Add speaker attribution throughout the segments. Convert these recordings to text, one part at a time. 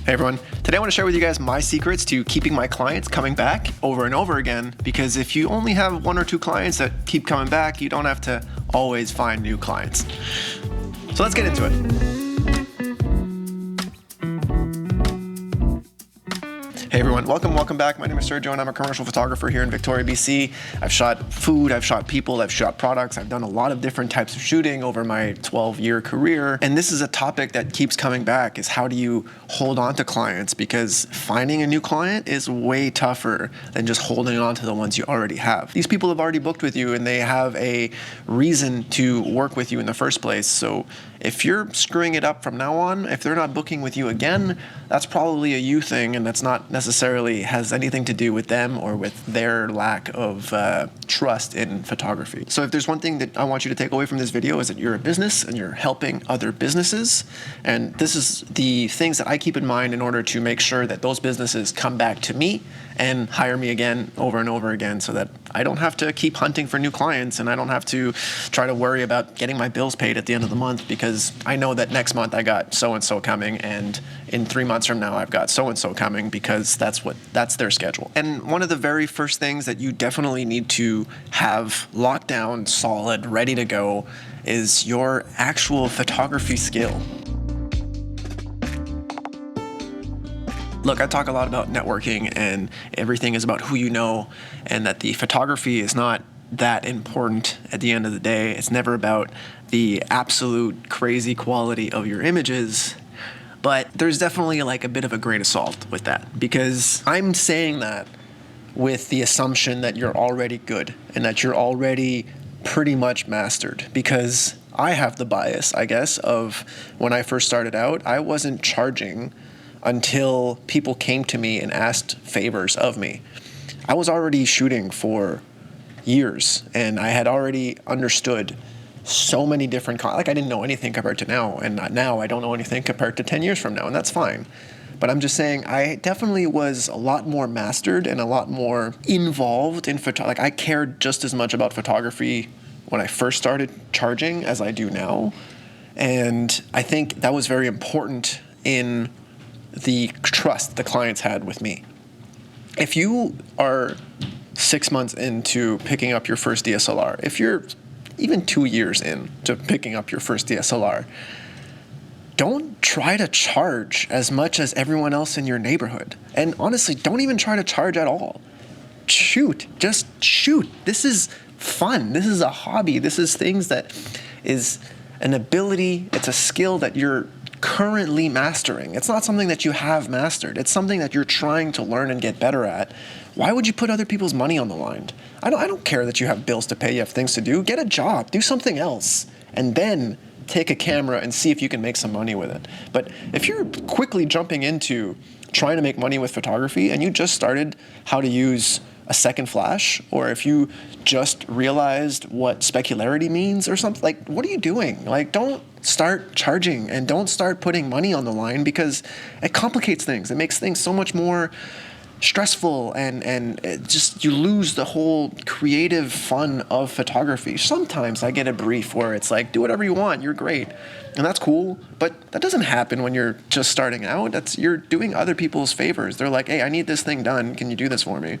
Speaker 1: Hey everyone, today I want to share with you guys my secrets to keeping my clients coming back over and over again, because if you only have one or two clients that keep coming back, you don't have to always find new clients. So let's get into it. Hey everyone, welcome back. My name is Sergio and I'm a commercial photographer here in Victoria, BC. I've shot food, I've shot people, I've shot products. I've done a lot of different types of shooting over my 12-year career. And this is a topic that keeps coming back, is how do you hold on to clients? Because finding a new client is way tougher than just holding on to the ones you already have. These people have already booked with you and they have a reason to work with you in the first place. So if you're screwing it up from now on, if they're not booking with you again, that's probably a you thing, and that's not necessarily has anything to do with them or with their lack of trust in photography. So if there's one thing that I want you to take away from this video, is that you're a business and you're helping other businesses. And this is the things that I keep in mind in order to make sure that those businesses come back to me and hire me again over and over again, so that I don't have to keep hunting for new clients and I don't have to try to worry about getting my bills paid at the end of the month, because I know that next month I got so-and-so coming, and in 3 months from now I've got so-and-so coming, because that's their schedule. And one of the very first things that you definitely need to have locked down, solid, ready to go, is your actual photography skill. Look, I talk a lot about networking and everything is about who you know, and that the photography is not that important at the end of the day. It's never about the absolute crazy quality of your images, but there's definitely like a bit of a grain of salt with that, because I'm saying that with the assumption that you're already good and that you're already pretty much mastered, because I have the bias, I guess, of when I first started out, I wasn't charging until people came to me and asked favors of me. I was already shooting for years and I had already understood so many different, I didn't know anything compared to now, and now I don't know anything compared to 10 years from now, and that's fine. But I'm just saying, I definitely was a lot more mastered and a lot more involved in photography. I cared just as much about photography when I first started charging as I do now. And I think that was very important in the trust the clients had with me. If you are 6 months into picking up your first DSLR, if you're even 2 years into picking up your first DSLR, don't try to charge as much as everyone else in your neighborhood. And honestly, don't even try to charge at all. Shoot, just shoot. This is fun. This is a hobby. This is things that is an ability. It's a skill that you're currently mastering. It's not something that you have mastered. It's something that you're trying to learn and get better at. Why would you put other people's money on the line? I don't care that you have bills to pay, you have things to do. Get a job, do something else, and then take a camera and see if you can make some money with it. But if you're quickly jumping into trying to make money with photography and you just started how to use a second flash, or if you just realized what specularity means or something, like, what are you doing? Like, don't start charging and don't start putting money on the line, because it complicates things. It makes things so much more stressful, and it just, you lose the whole creative fun of photography. Sometimes I get a brief where it's like, do whatever you want, you're great, and that's cool, but that doesn't happen when you're just starting out. You're doing other people's favors. They're like, hey, I need this thing done, can you do this for me?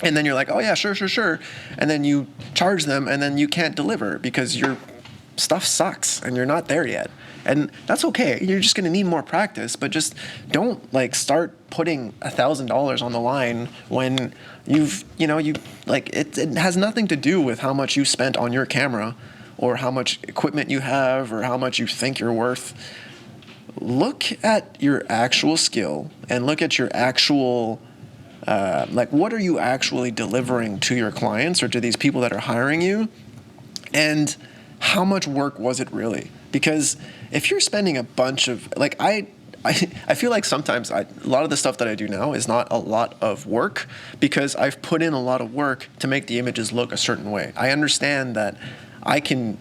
Speaker 1: And then you're like, oh yeah, sure. And then you charge them and then you can't deliver because your stuff sucks and you're not there yet. And that's okay. You're just going to need more practice, but just don't start putting $1,000 on the line when it has nothing to do with how much you spent on your camera or how much equipment you have or how much you think you're worth. Look at your actual skill and look at your actual what are you actually delivering to your clients or to these people that are hiring you, and how much work was it really? Because if you're spending a bunch of, I feel like sometimes a lot of the stuff that I do now is not a lot of work, because I've put in a lot of work to make the images look a certain way. I understand that I can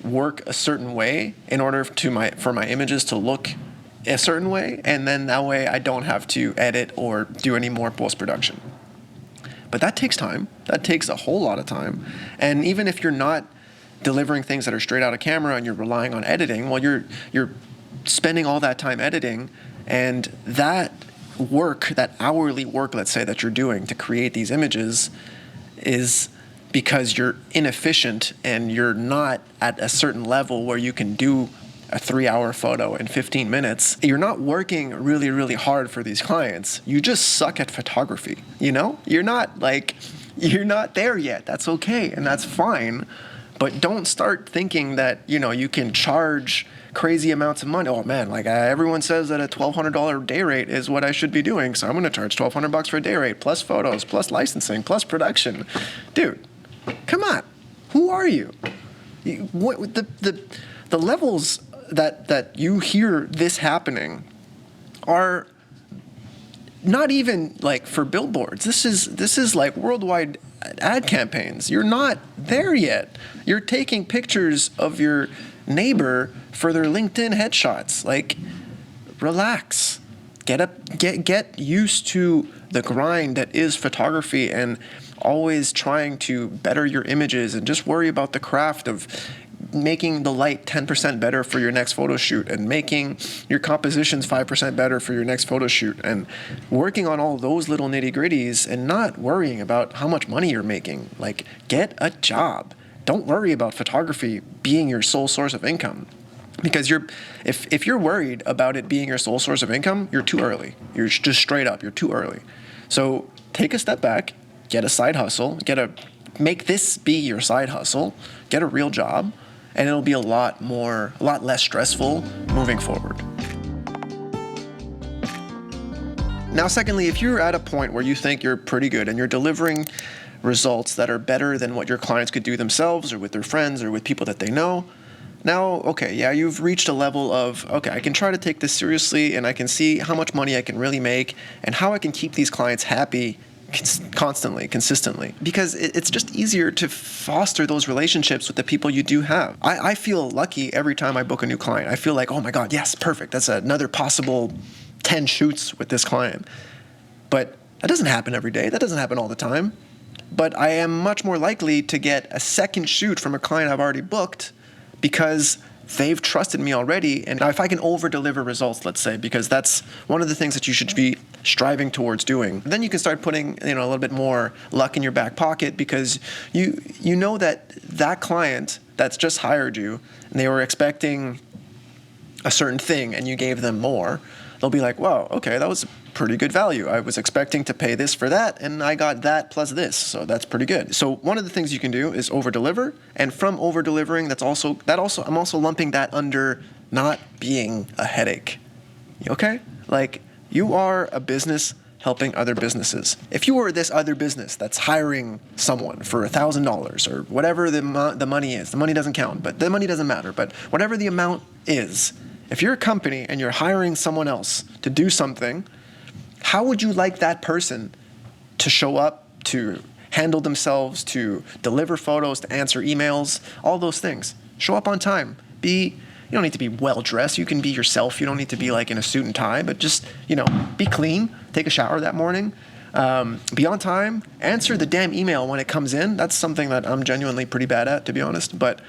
Speaker 1: work a certain way in order for my images to look a certain way, and then that way I don't have to edit or do any more post-production. But that takes time. That takes a whole lot of time. And even if you're not delivering things that are straight out of camera and you're relying on editing, well, you're spending all that time editing, And that work, that hourly work, let's say, that you're doing to create these images is because you're inefficient and you're not at a certain level where you can do a 3-hour photo in 15 minutes. You're not working really, really hard for these clients. You just suck at photography, you know? You're not there yet. That's okay, and that's fine. But don't start thinking that, you can charge crazy amounts of money. Oh man, everyone says that a $1,200 day rate is what I should be doing, so I'm going to charge $1,200 for a day rate, plus photos, plus licensing, plus production. Dude, come on. Who are you? The levels that you hear this happening are not even like for billboards. This is like worldwide ad campaigns. You're not there yet. You're taking pictures of your neighbor for their LinkedIn headshots. Like, relax. Get used to the grind that is photography, and always trying to better your images, and just worry about the craft of making the light 10% better for your next photo shoot, and making your compositions 5% better for your next photo shoot, and working on all those little nitty-gritties and not worrying about how much money you're making. Like, get a job. Don't worry about photography being your sole source of income. Because if you're worried about it being your sole source of income, you're too early. You're just straight up, you're too early. So take a step back, get a side hustle, make this be your side hustle, get a real job, and it'll be a lot less stressful moving forward. Now, secondly, if you're at a point where you think you're pretty good and you're delivering results that are better than what your clients could do themselves or with their friends or with people that they know, now, okay, yeah, you've reached a level of, okay, I can try to take this seriously, and I can see how much money I can really make and how I can keep these clients happy constantly, consistently, because it's just easier to foster those relationships with the people you do have. I feel lucky every time I book a new client. I feel like, oh my God, yes, perfect. That's another possible 10 shoots with this client. But that doesn't happen every day. That doesn't happen all the time. But I am much more likely to get a second shoot from a client I've already booked because they've trusted me already. And now if I can over-deliver results, let's say, because that's one of the things that you should be striving towards doing, then you can start putting a little bit more luck in your back pocket, because you know that client that's just hired you and they were expecting a certain thing and you gave them more, they'll be like, wow, okay, that was pretty good value. I was expecting to pay this for that, and I got that plus this, so that's pretty good. So one of the things you can do is over-deliver, and from over-delivering, I'm also lumping that under not being a headache. Okay? Like, you are a business helping other businesses. If you were this other business that's hiring someone for $1,000 or whatever the money is, the money doesn't count, but the money doesn't matter, but whatever the amount is, if you're a company and you're hiring someone else to do something, how would you like that person to show up, to handle themselves, to deliver photos, to answer emails, all those things? Show up on time. You don't need to be well-dressed. You can be yourself. You don't need to be like in a suit and tie, but just, be clean, take a shower that morning, be on time, answer the damn email when it comes in. That's something that I'm genuinely pretty bad at, to be honest, but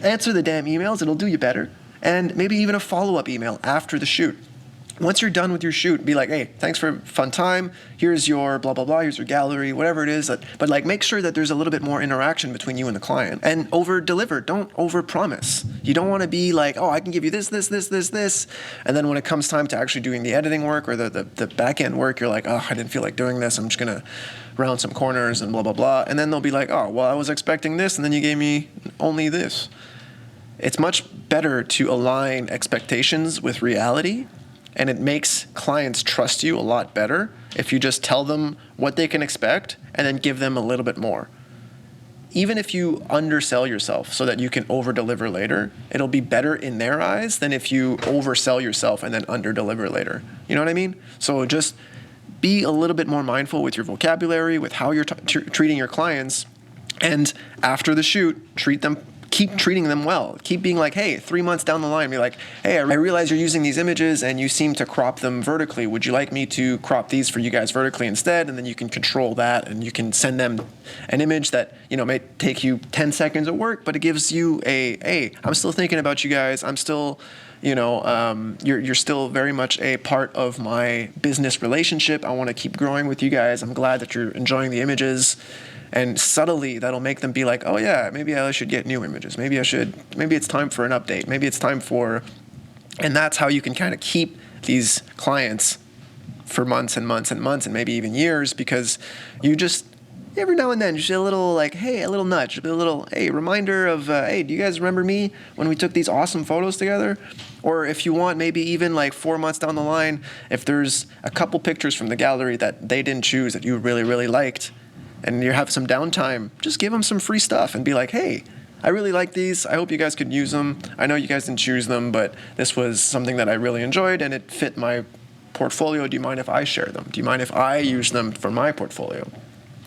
Speaker 1: answer the damn emails. It'll do you better. And maybe even a follow-up email after the shoot. Once you're done with your shoot, be like, hey, thanks for a fun time. Here's your blah, blah, blah. Here's your gallery, whatever it is. But make sure that there's a little bit more interaction between you and the client. And over-deliver. Don't over-promise. You don't want to be like, oh, I can give you this. And then when it comes time to actually doing the editing work or the back-end work, you're like, oh, I didn't feel like doing this. I'm just going to round some corners and blah, blah, blah. And then they'll be like, oh, well, I was expecting this, and then you gave me only this. It's much better to align expectations with reality. And it makes clients trust you a lot better if you just tell them what they can expect and then give them a little bit more. Even if you undersell yourself so that you can over-deliver later, it'll be better in their eyes than if you oversell yourself and then under-deliver later. You know what I mean? So just be a little bit more mindful with your vocabulary, with how you're treating your clients. And after the shoot, treat them keep treating them well. Keep being like, hey, 3 months down the line, be like, hey, I realize you're using these images and you seem to crop them vertically. Would you like me to crop these for you guys vertically instead? And then you can control that, and you can send them an image that, may take you 10 seconds of work, but it gives you hey, I'm still thinking about you guys. I'm still, you're still very much a part of my business relationship. I want to keep growing with you guys. I'm glad that you're enjoying the images. And subtly, that'll make them be like, oh yeah, maybe I should get new images. Maybe it's time for an update. Maybe it's time for, and that's how you can kind of keep these clients for months and months and months and maybe even years, because you just, every now and then, just a little like, hey, a little nudge, a little, hey, reminder of, hey, do you guys remember me when we took these awesome photos together? Or if you want, maybe even like 4 months down the line, if there's a couple pictures from the gallery that they didn't choose that you really, really liked, and you have some downtime, just give them some free stuff and be like, hey, I really like these. I hope you guys could use them. I know you guys didn't choose them, but this was something that I really enjoyed and it fit my portfolio. Do you mind if I share them? Do you mind if I use them for my portfolio?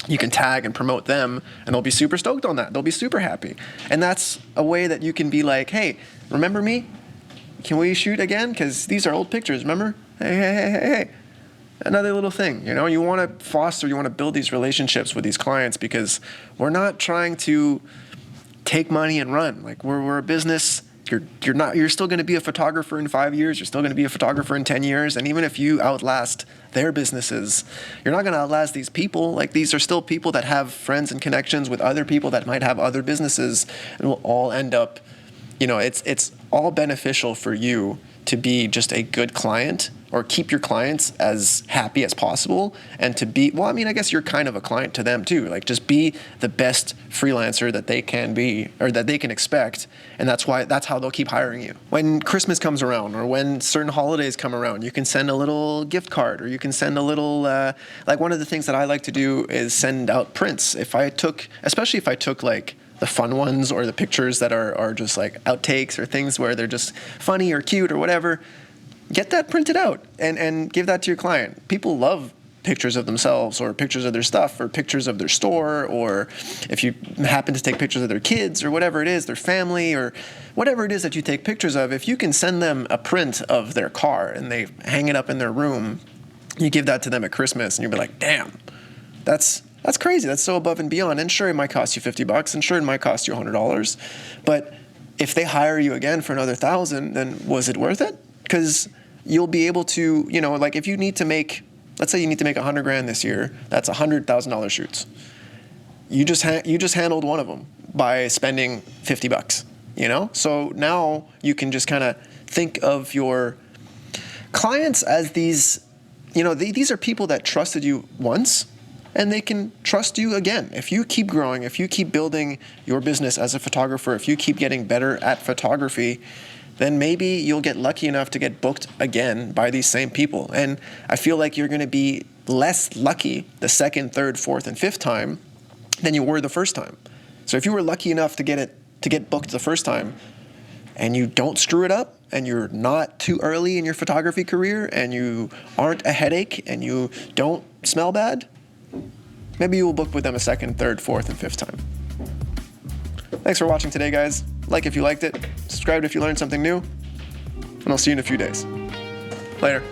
Speaker 1: You can tag and promote them, and they'll be super stoked on that. They'll be super happy. And that's a way that you can be like, hey, remember me? Can we shoot again? Because these are old pictures, remember? Hey. Another little thing, you want to foster, you want to build these relationships with these clients, because we're not trying to take money and run. Like we're a business. You're still going to be a photographer in 5 years. You're still going to be a photographer in 10 years. And even if you outlast their businesses, you're not going to outlast these people. Like these are still people that have friends and connections with other people that might have other businesses, and will all end up, it's all beneficial for you to be just a good client, or keep your clients as happy as possible, and to be, I guess you're kind of a client to them too. Like just be the best freelancer that they can be, or that they can expect. And that's how they'll keep hiring you. When Christmas comes around, or when certain holidays come around, you can send a little gift card, or you can send a little, like one of the things that I like to do is send out prints. Especially if I took like the fun ones, or the pictures that are just like outtakes, or things where they're just funny or cute or whatever, get that printed out and give that to your client. People love pictures of themselves, or pictures of their stuff, or pictures of their store, or if you happen to take pictures of their kids, or whatever it is, their family, or whatever it is that you take pictures of. If you can send them a print of their car and they hang it up in their room, you give that to them at Christmas, and you'll be like, damn, that's crazy. That's so above and beyond. And sure, it might cost you $50, and sure, it might cost you $100. But if they hire you again for another $1,000, then was it worth it? Because you'll be able to, like if you need to make, let's say you need to make $100,000 this year, that's $100,000 shoots. You just handled one of them by spending $50, So now you can just kind of think of your clients as these, these are people that trusted you once, and they can trust you again. If you keep growing, if you keep building your business as a photographer, if you keep getting better at photography, then maybe you'll get lucky enough to get booked again by these same people. And I feel like you're going to be less lucky the second, third, fourth, and fifth time than you were the first time. So if you were lucky enough to get booked the first time, and you don't screw it up, and you're not too early in your photography career, and you aren't a headache, and you don't smell bad, maybe you will book with them a second, third, fourth, and fifth time. Thanks for watching today, guys. Like if you liked it, subscribe if you learned something new, and I'll see you in a few days. Later.